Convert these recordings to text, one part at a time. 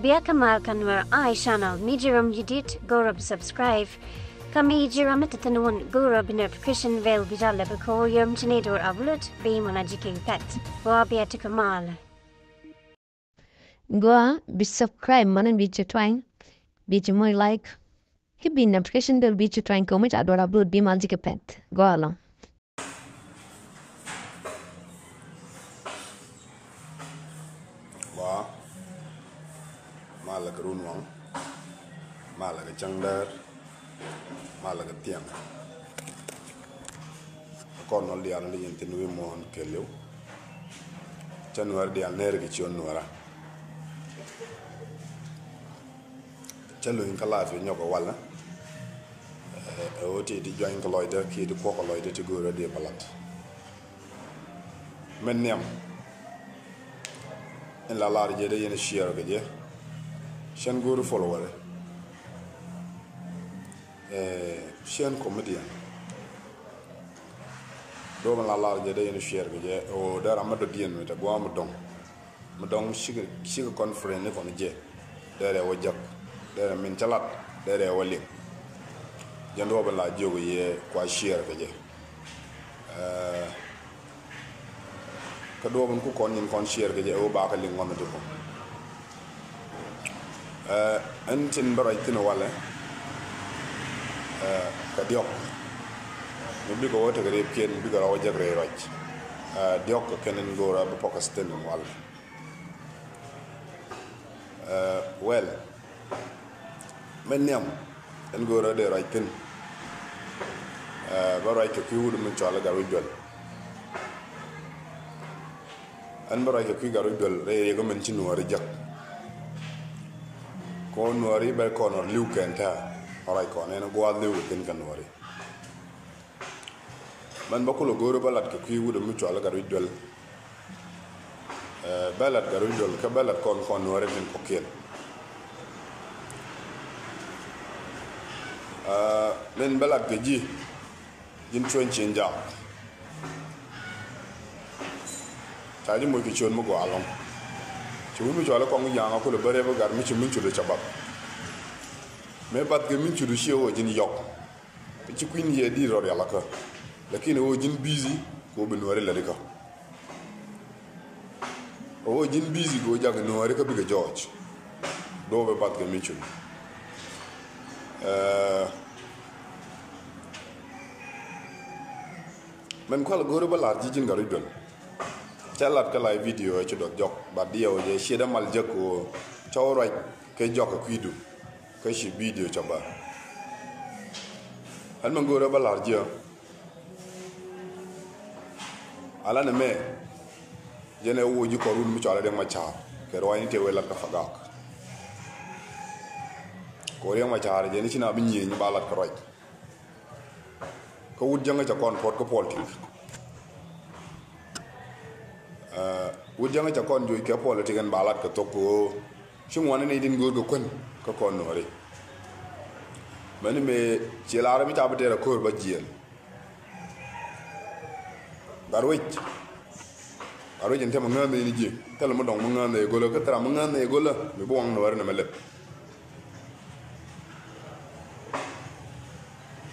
Rabia Kamal Kanwar I channel Mijiram Yudit Gorab subscribe. Kami Jiram Tatanun Gorab notification veil Bijala Bako Yum Chinador Avlut Beamonajiki Pet. Wabia to Kamal. Goa be subscribe manan be twine. Be more like. He be notification del be twine commit ador upload be magic pet. Go along. Malaga runwang, malaga changdar, malaga tiang. Kon nol dial li yente nuwe mon kelyo. Januar dial nergi chion nuara. Chalo in kalafi nyoko wala. Oti di join kaloida ki di kwa kaloida ti gura di balat. Men niam. In la large de yene share gaje. Shen guru follower. Shen comedian. Doban la large de yene share gaje. O dar amado dien with a guam dong. Madong shiga conference on je. There wajak. There minchalat. There wali. Jandoba la jogo ye kwa share gaje. Kadoban ku kon share gaje o ba ka lingon to ko. Antin baraitina wala kadiok nubi ko wota gare pien bi gara waja gare raj diok kenen gora ba Pakistan wala well menyam en gora de rajtin barai ke kuudu mun chala garu jol an barai ke ku garu jol re go men chinu wari jak Konwari by Connor Luke and Horaicon and a goa liu within Canwari. Man Bakulo Guru Balat Kaki would a mutual garidul Ballat Garidul, Caballat Conwari and Coquille. Then Ballat Gaji in trench in Jack. Tajimukichon Mugo along. Chumi jala kong yang aku lebar eva gar michu minchu de chabab. Me bat ke minchu de shio jin yok. Pichu queen ye di rori alaka. Lakini o jin busy ko benware lalika. O jin busy ko jag nuare ka biga George. Do be bat ke minchu. Men kwal goro ba larji jin garu don. Chalat ka live video ci dok jok ba diyo je sheda mal jako chawraj ke jok kwidu ka shi video chaba hal man gora balar je ala na me jene wo ji ko run mu chala de ma cha ke ro te wela ka fagak ko re ma cha je ni ci na bi nyi balat ka roj ko wut janga ca kon pot ko politique wujanga cha kon joy ke politique en balat ka toko shimwana ne din go kon ka kon nori mani me chelara mi tabate ra ko ba jiel darwich ente mo ngande ni je tel mo dong mo ngande golo ka tra mo ngande golo me bo wang no war na mele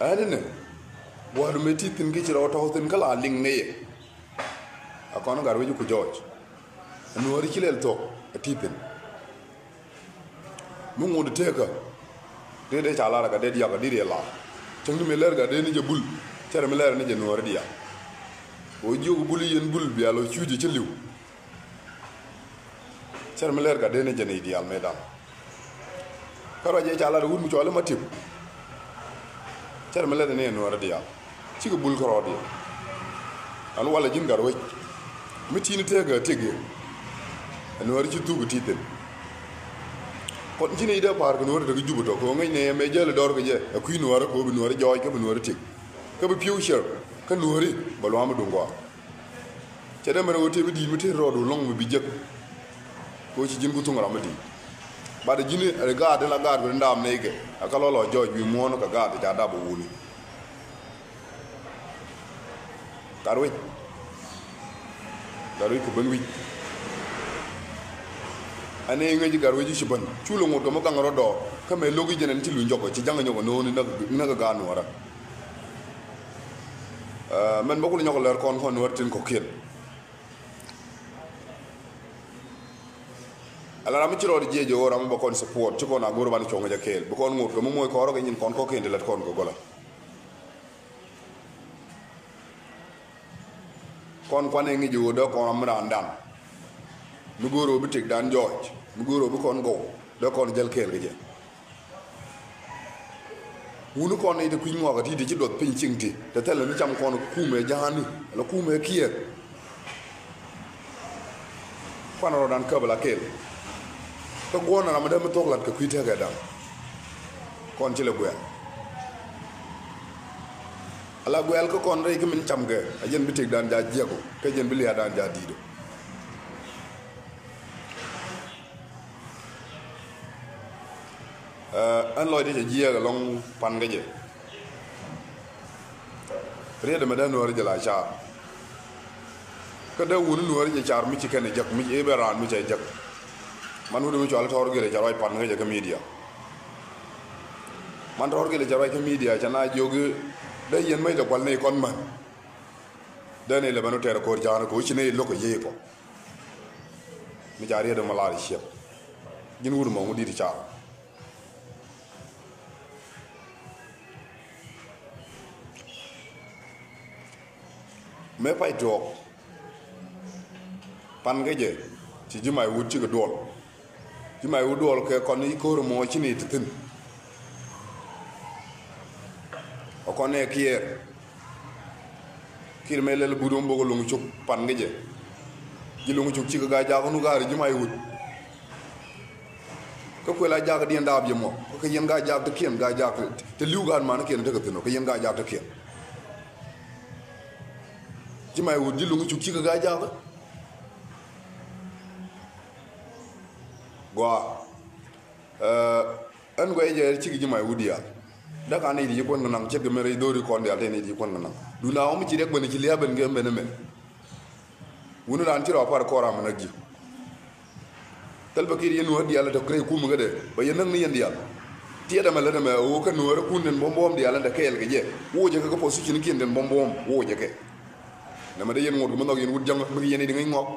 adene wadu meti tin gi chira to tin kala ling ne akono garwe ku George nuori kilel to atipin mu ngodo teka de chala ga de ya ga dire la changu meler ga de ni je bul tere meler ni je nuori dia o jogu buli yen bul bi alo chuudi ci liw tere meler ga de ni je ni dial medan karo je chala ga wut mu chola matip tere meler ni nuori dia ci ko bul karo dia an wala jin garwe mitini tega tege nuori ci tugu titen kon ci ne ida par ko nuori daga jubuto ko ngay ne me jele dor ko je ku nuori ko bi nuori joy ko bi nuori tik ko bi future ka nuori balu am du ngwa ci dem re wote bi di mi te rodo long bi jek ko ci jin gutu ngara mati ba da jini re ga de la ga ko ndam ne ke akalo lo joy bi mo no ka ga de da bo wuni darwi ko ben wi ane ngi gar weji shiban chulo ngot mo kangaro do kame logi jenen ti lu njoko ci janga nyoko no ni na ga ganu wara man bokul nyoko ler kon hon wartin ko ken ala ram ci rodi jejo wora mo bokon support ci ko na goro ban chonga jakel bu kon ngot mo moy ko ro ga nyin kon ko ken de lat kon ko gola kon kwane ngi jo do ko am randan mu goro bi tek dan jooj mu goro bi kon go do kon jël kel ge wunu kon ide ku ngo ga ti ci dot pin cingti te tel mi cham kon ku me jahani la ku me kier kwana dan ka bala kel to gona na madam to lat ka ku te ga dan kon ci le bu ala gwel ko kon rek min cham ge ajen bitik dan ja jego ke jen bi liya dan ja dido an loy de jiega long pan ge je rede ma dan wor je la cha ko da wonu wor je char mi ci ken jak mi e beran mi cey jak man wudu mi ci ala tor ge jaroy pan ge je ka media man tor ge jaroy ka media jana jogu da yen may da kwal ne kon man da ne le banu tere ko jana ko ci ne lo ko ye ko mi jari da malari shep gin wuru mo ngudi di cha me pay to pan ge je ci jumay wut ci ga dol jumay wut dol ke kon yi ko mo ci ne tin o kone kier mele le budum bogo lungu chuk pan ngeje ji lungu chuk ci ga ja ko nu gaari jumay wut ko la ja ga di ndab je mo ko yen ga ja te kien ga ja te liu ga man kien te ko tino ko yen ga ja te kien jumay wut ji lungu chuk ci ga ja ko go an go je ci jumay wut ya da ka ne di ko nan ci mere do ri ko ndal te ne di ko nan du na o mi ci rek ben ci liya ben ngem ben men wonu dan ci ro par ko ram nak ji tel bakir yen wadi yalla to kre ku mu ga de ba yen nak ni yen yalla ti da mala da ma o ka no ra ku nen bom di yalla da kayel ga je wo je ka ko su ci ni ken den bom wo je ke na ma de yen ngot mo nok yen wut jang mi yen di ngay ngok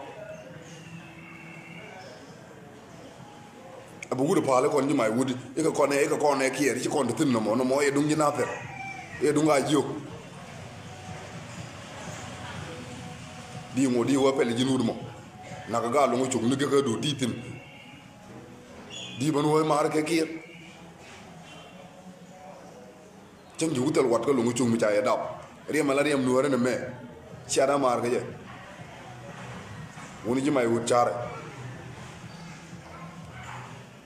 abu gudu pale kon nyumay wudi e ko ne kier ci kon tin no mo e dung nyina per e dunga jiyo di mo di wo pel jinudu mo naka ga lu ngo chung ni ga do di tin di ban wo mar ke kier ceng ju wutal wat ko lu ngo chung mi cha ya daw riya mala riyam no re ne me ci ada mar ga je woni jimay wut chare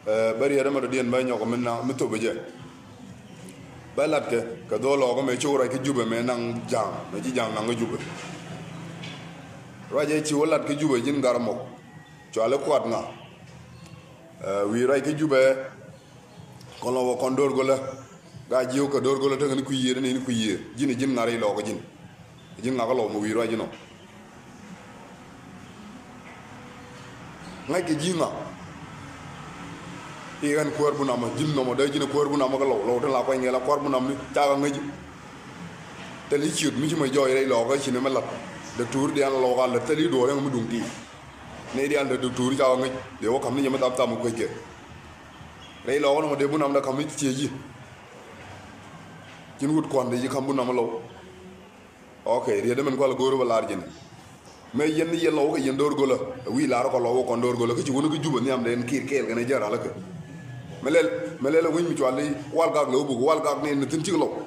bari yara mado dien bay ñoko men na mi to beje balat ke ka do lo ko me chura ki jube me nang jang me ci jang nang jube raje ci wolat ki jube jin gar mo to ale ko atna wi ray ki jube ko lo ko ndor go la ga jiw ko dor go la tan ku yere ni ku yere jini jin ngari lo ko jin nga lo mo wi raje no ngay ki jinga igan kuar bu nama jin no mo day jine kuar bu nama ko lo tan la ko ngela kuar bu nam ni ta nga ji te li ciut mi ci may joy lay lo ko ci ne ma lat de tour di an lo gal te li do nga mu dung ti ne di an de tour ta nga de wo kam ni ñama tam tam ko ke lay lo ko no de bu nam da kam ni ci ji jin wut ko ande ji kam bu nam lo okay de men ko la goro wala arjine mais yenn yello ko yen dor gola wi la ko lo ko ndor gola ko ci wonu ko juba ni am den kir kel gane jara la ko melel wuñ mi ci wali wal gag lo bu wal gag ne tin ci lo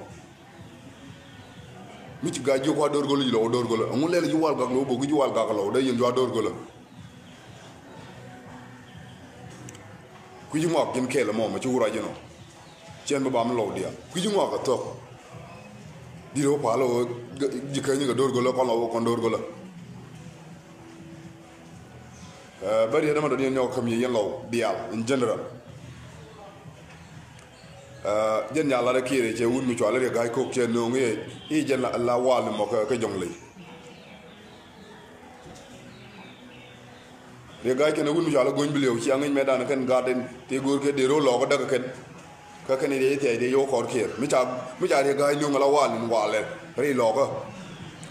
mi ci ga jo ko dor gola ji lo dor gola amul lele ji wal gag lo bu ji wal gag lo day yen jo dor gola ku ji mo gin kel mo ma ci wura ji no cien ba bam lo dia ku ji mo ko to di ro pa lo ji ka ni ga dor gola ko lo ko dor gola bari dama do ñoo xam yi law bial in general jen ya la da kire ce wun mi to ala ga ko ce no ngi i jen la wal mo ko jong lay re ga ken wun jala goñ bilew ci angin medan ken garden te gor ke de ro lo ko daga ken ka ken re te de yo ko ke mi cha re ga ñu ngala wal ni wale re lo ko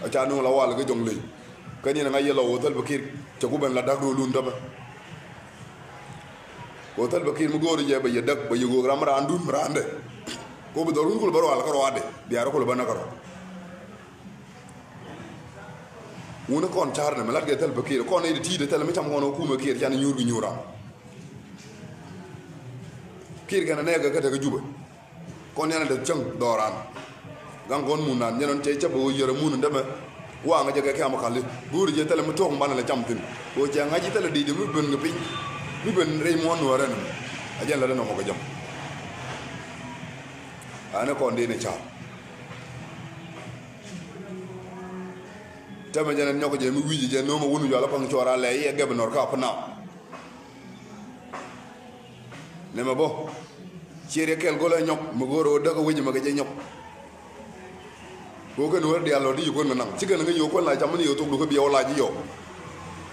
a cha ñu la wal ga jong le ken ni nga yelo wotal bakir ci ku ben la dag ro lun daba wotal bakir mu gor je ba ye dak ba yugo ram randu rande ko bu dorun ko baro wal ko wade biara ko bana ko wona kon charne malat ge tel bakir kon e ti de tel mi tam kono kuma kir tan nyurgu nyura kir gana ne ga ta juba kon yana da jang doran gan gon mun nan nyanon te chabo yere mun ndama wa nga jege kama khali buru je tel mi tok mbana la chamtin ko je nga ji tel di mi ben nga pin mi ben re mo no ran ajan la no ko jam ana kon de ne cha tama janen ñoko je mi wiji je no ma wonu jala pang chora le ye gebe nor ka pana ne ma bo chere kel gola ñok mo goro daga wiji ma ga je ñok bo ken war di allo di ko na ci gën nga yo ko la jam ni yo to du ko bi wala ji yo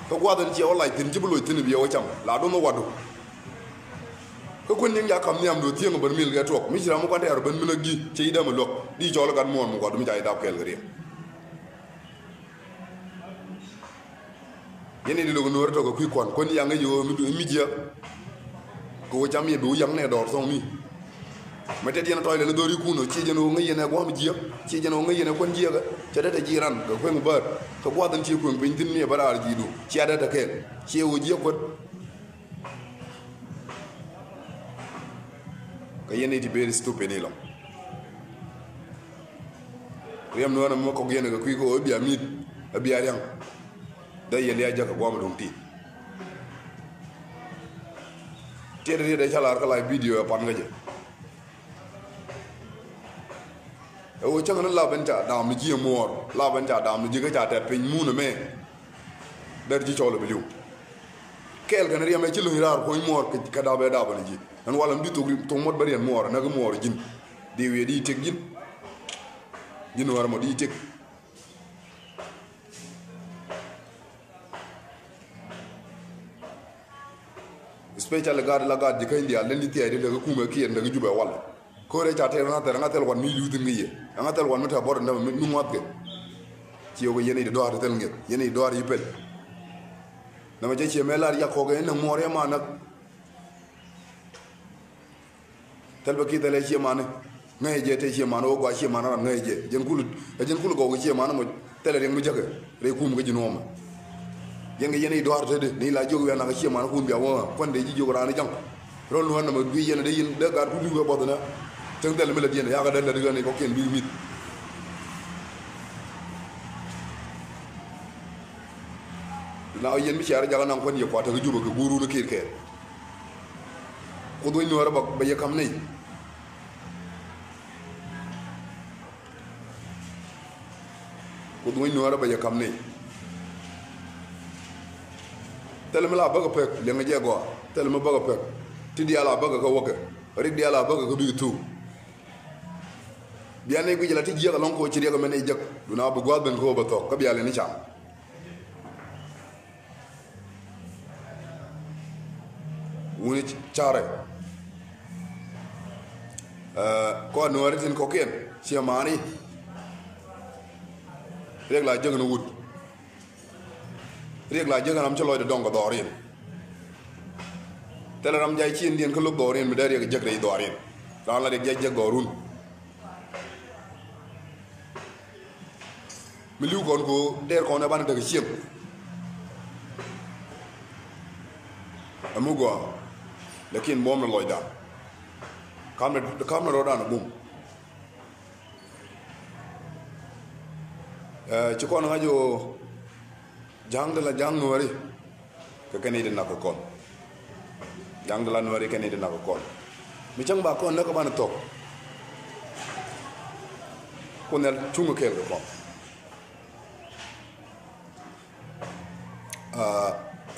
ko gwadan ci wala tin ci bulo tin bi yo cham la do no wadu ko kon ni ya kam ni am do tieng bar mil ga tok mi jira mo ko der ban mi la gi ci idama lok di jolo gan mo ko dum jaay dab kel gari yene di logo no to ko kon yang yo mi dia ko jam ye do yang ne dor song mi mate dina toyle le dori kuno ci jeno ngi yene go mi dia ci jeno ngi yene kon jiga ci data jiran ko ko bar ko gwadan ci ko bin din ne barar jidu ci data kel ci wo jiya ko ka yene di beri stupid ni lam riyam no na mo ko yene ko ko obi amit abi ariang da yele ya jaka gwam dum ti tere de chalar kala video ya pan ngaje o changa la benta da mi ji mor la benta da mi ji ga ta pe mu na me dar ji cholo bilu kel gan riya me ci lu rar ko mor ka da be da ba ji an wala mbi to mod bari en mor na ga mor jin de we di tek jin war mo di tek special guard la guard dikay ndi alla ndi tiade daga kuma kiyen daga juba wala ko re ta tere na tere ngatel wan mi yuti ngiye ngatel wan meta bor ndam mi ngotge ci yogo yene do har tel ngel yene do har yipel dama je ci melar ya ko ga en more ma nak tel ba ki dale ci ma ne ngay je te ci ma no gwa ci ma na ngay je jen kulu go ci ma na mo tele rek mu jaga re kum ga jinoma yenga yene do arte de ni la jogu yana ka chema ko mbiya wa konde ji jogu rana jang ron no na ma gui yene de yin de gar du go bodana tan dal mel yene ya ga dal de gane ko ken bi mit na yen mi chara jaga nan kon ye ko ta juba ko guru no kir ke ko do ni wara ba ye kam nei ko do ni wara ba ye kam nei telma la baga pek le nga jego telma baga pek ti dia la baga ko woke ri dia la baga ko bi tu biane gu jela ti jega lon ko ci dia ko men e jak duna bu gwal ben ko ba to ko biale ni cham woni chare ko no ritin ko ken ci mani rek la jega no wut rek la jega nam ci loy de dongo dorin tele ram jay ci ndien ko lu dorin mi dari jeg re dorin da la de jeg gorun mi liu kon ko der ko na ban de ci amugo lakin mom loy da kam na roda na bum ci ko na jo jangdala jangwari ka kene de nako kon jangdala nwari kene de nako kon mi chang ba kon nako ban to konel chungu kel ko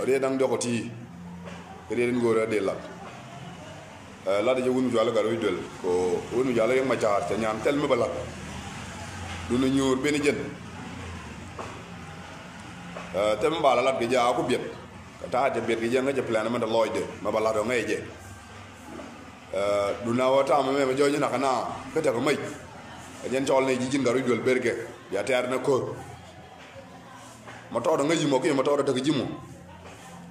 re dang dokoti re den gora de la de wonu jala garo idel ko wonu jala yang macar te nyam tel mi bala du na ñoor ben jeun tem bala lat ge ja ko biet ta je bet ge nga je plan man da loide ma bala do ngai je du na wata me jo na kana ka ta ko mai jen chol ne jin garu dol berge ya tar na ko ma to do ngai mo ko ma to do ta jimu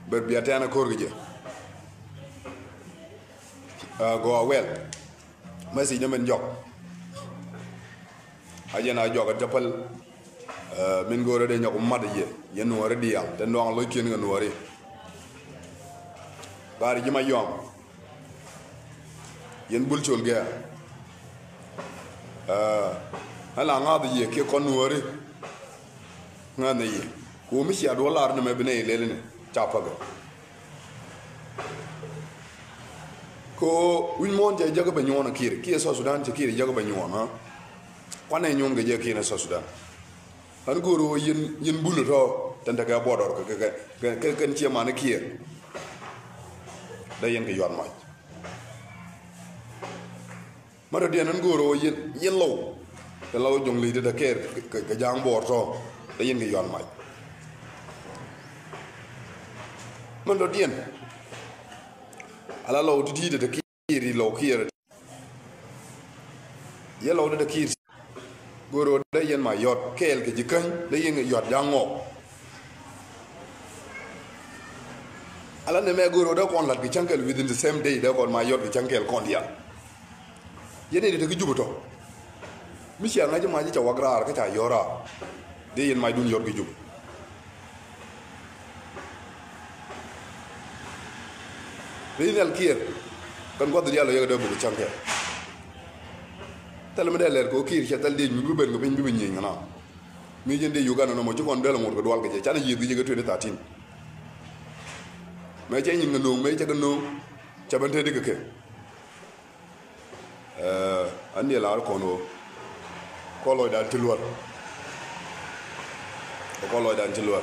ber bi ata na ko ge go well ma si nyamen jok ajena jok tapal min gore de nyako mad ye yen wore dial te ndong lo kien ngan wore bari jima yom yen bul chol ga ala nga de ye ke kon wore nga ne ye ko mi sia dollar ne me bene lele ne chapaga ko win mon je jaga ba nyona kire ki so Sudan je kire jaga ba nyona kwane nyom ge je kire so Sudan han goro yen bulu to tanta ga bodor ke ken ci man kier da yen ke yon ma mara dia nan goro yen law te law jong li de ker ke jang bor to da yen ke yon ma man do dien ala law di de kiri law kier ye law de kir goro da yen ma yot kel ke jikan da yen yot jango ala ne me goro da kon lat ke chankel within the same day da kon ma yot ke chankel kon dia yene de ke jubuto mi sia ngaji ma ji ta wagra ka ta yora de yen ma dun yot ke jub rinal kier kan ko dia lo yega do bu chankel tal me deler ko kir ci tal de mi bu ben ko bin bi ñi ngana mi jende Uganda no mo ci kon del mo ko dwal ke ci ana yi gi ga tude tatin me ci ñi ngano me ci gano ci bante de ke andi la ko no ko lo dal tilwar ko lo dal tilwar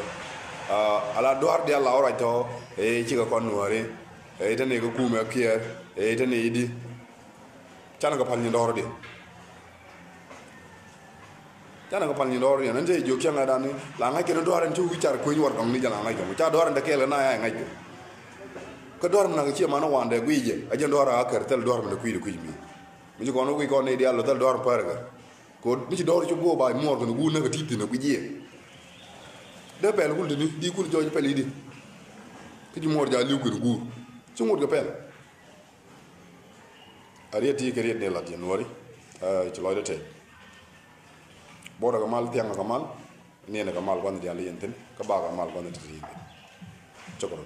ala doar de la ora to e ci ga kon wore e tane ko kuma kier e tane idi cana ga pal ni ndoro de jana ko palni lor yana nte jo kyanga dani la nga ke do ran tu wichar ko ni war dong ni jana nga ko ta do ran de kele na ya nga ko do ran na ci ma no wande guije a je do ra akar tel do ran de kuide kuimi mi ko no ko ne di allo tel do ran parga ko ni ci do ci bo ba mo ko gu na ko titi na guije de pel gul di kul jo pel di ki mo ja li ko gu ci mo de pel ariati ke riet de la den wori ci lo de te boda ga mal tianga ga mal nene ga mal wanda yalla yenten ka ba ga mal wanda tiri chokoro